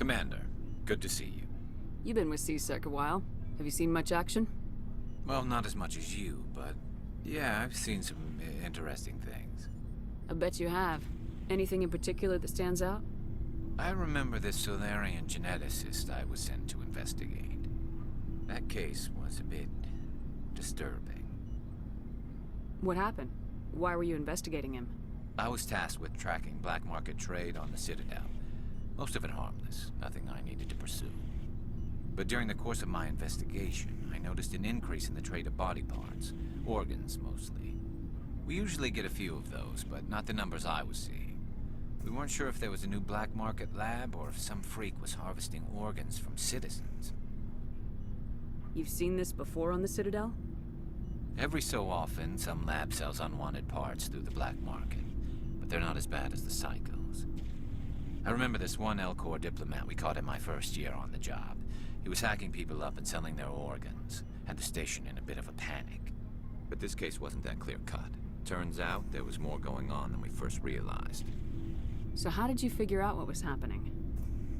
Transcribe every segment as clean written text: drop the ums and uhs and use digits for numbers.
Commander, good to see you. You've been with C-Sec a while. Have you seen much action? Well, not as much as you, but yeah, I've seen some interesting things. I bet you have. Anything in particular that stands out? I remember this Saleon geneticist I was sent to investigate. That case was a bit disturbing. What happened? Why were you investigating him? I was tasked with tracking black market trade on the Citadel. Most of it harmless, nothing I needed to pursue. But during the course of my investigation, I noticed an increase in the trade of body parts, organs mostly. We usually get a few of those, but not the numbers I was seeing. We weren't sure if there was a new black market lab or if some freak was harvesting organs from citizens. You've seen this before on the Citadel? Every so often, some lab sells unwanted parts through the black market, but they're not as bad as the psychos. I remember this one L-Corps diplomat we caught in my first year on the job. He was hacking people up and selling their organs, had the station in a bit of a panic. But this case wasn't that clear-cut. Turns out there was more going on than we first realized. So how did you figure out what was happening?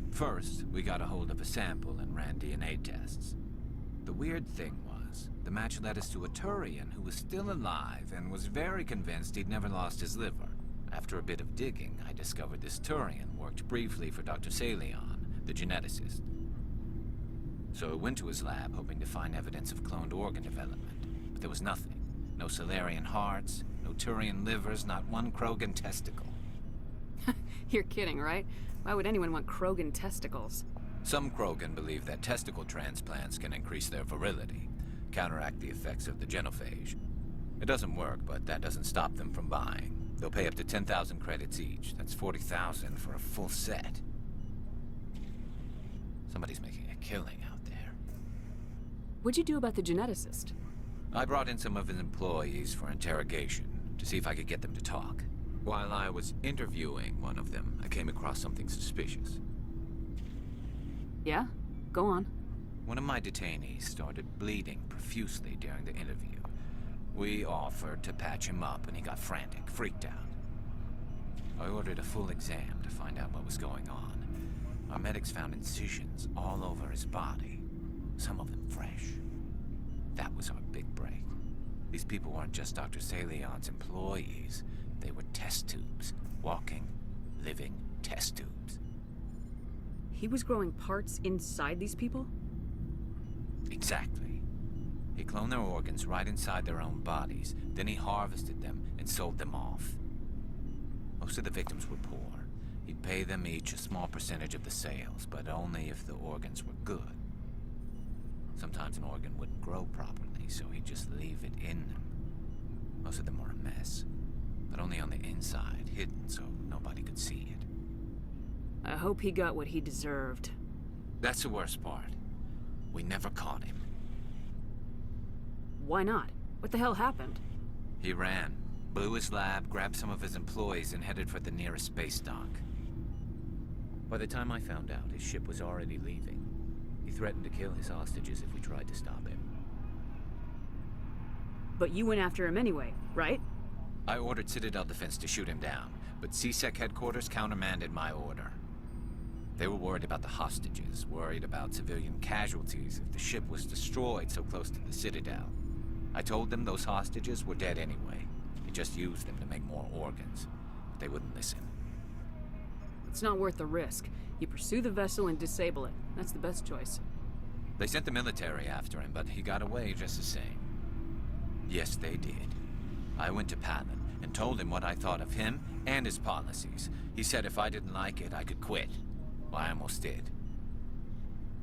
First, we got a hold of a sample and ran DNA tests. The weird thing was, the match led us to a Turian who was still alive and was very convinced he'd never lost his liver. After a bit of digging, I discovered this Turian worked briefly for Dr. Saleon, the geneticist. So I went to his lab hoping to find evidence of cloned organ development, but there was nothing. No Salarian hearts, no Turian livers, not one Krogan testicle. You're kidding, right? Why would anyone want Krogan testicles? Some Krogan believe that testicle transplants can increase their virility, counteract the effects of the genophage. It doesn't work, but that doesn't stop them from buying. They'll pay up to 10,000 credits each. That's 40,000 for a full set. Somebody's making a killing out there. What'd you do about the geneticist? I brought in some of his employees for interrogation, to see if I could get them to talk. While I was interviewing one of them, I came across something suspicious. Yeah? Go on. One of my detainees started bleeding profusely during the interview. We offered to patch him up, and he got frantic, freaked out. I ordered a full exam to find out what was going on. Our medics found incisions all over his body, some of them fresh. That was our big break. These people weren't just Dr. Saleon's employees. They were test tubes. Walking, living test tubes. He was growing parts inside these people? Exactly. He cloned their organs right inside their own bodies. Then he harvested them and sold them off. Most of the victims were poor. He'd pay them each a small percentage of the sales, but only if the organs were good. Sometimes an organ wouldn't grow properly, so he'd just leave it in them. Most of them were a mess, but only on the inside, hidden so nobody could see it. I hope he got what he deserved. That's the worst part. We never caught him. Why not? What the hell happened? He ran, blew his lab, grabbed some of his employees, and headed for the nearest space dock. By the time I found out, his ship was already leaving. He threatened to kill his hostages if we tried to stop him. But you went after him anyway, right? I ordered Citadel Defense to shoot him down, but C-Sec headquarters countermanded my order. They were worried about the hostages, worried about civilian casualties if the ship was destroyed so close to the Citadel. I told them those hostages were dead anyway. They just used them to make more organs. But they wouldn't listen. It's not worth the risk. You pursue the vessel and disable it. That's the best choice. They sent the military after him, but he got away just the same. Yes, they did. I went to Palin and told him what I thought of him and his policies. He said if I didn't like it, I could quit. Well, I almost did.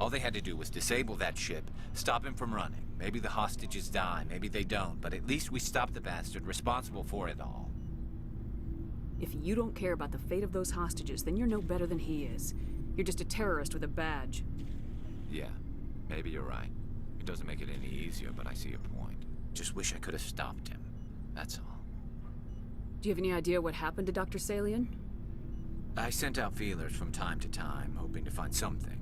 All they had to do was disable that ship, stop him from running. Maybe the hostages die, maybe they don't, but at least we stopped the bastard responsible for it all. If you don't care about the fate of those hostages, then you're no better than he is. You're just a terrorist with a badge. Yeah, maybe you're right. It doesn't make it any easier, but I see your point. Just wish I could have stopped him. That's all. Do you have any idea what happened to Dr. Saleon? I sent out feelers from time to time, hoping to find something.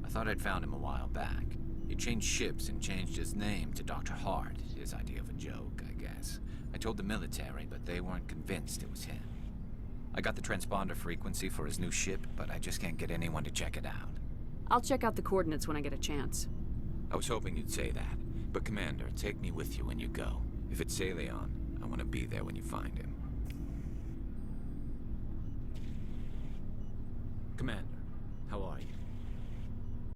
I thought I'd found him a while back. He changed ships and changed his name to Dr. Hart, his idea of a joke, I guess. I told the military, but they weren't convinced it was him. I got the transponder frequency for his new ship, but I just can't get anyone to check it out. I'll check out the coordinates when I get a chance. I was hoping you'd say that. But Commander, take me with you when you go. If it's Saleon, I want to be there when you find him. Commander, how are you?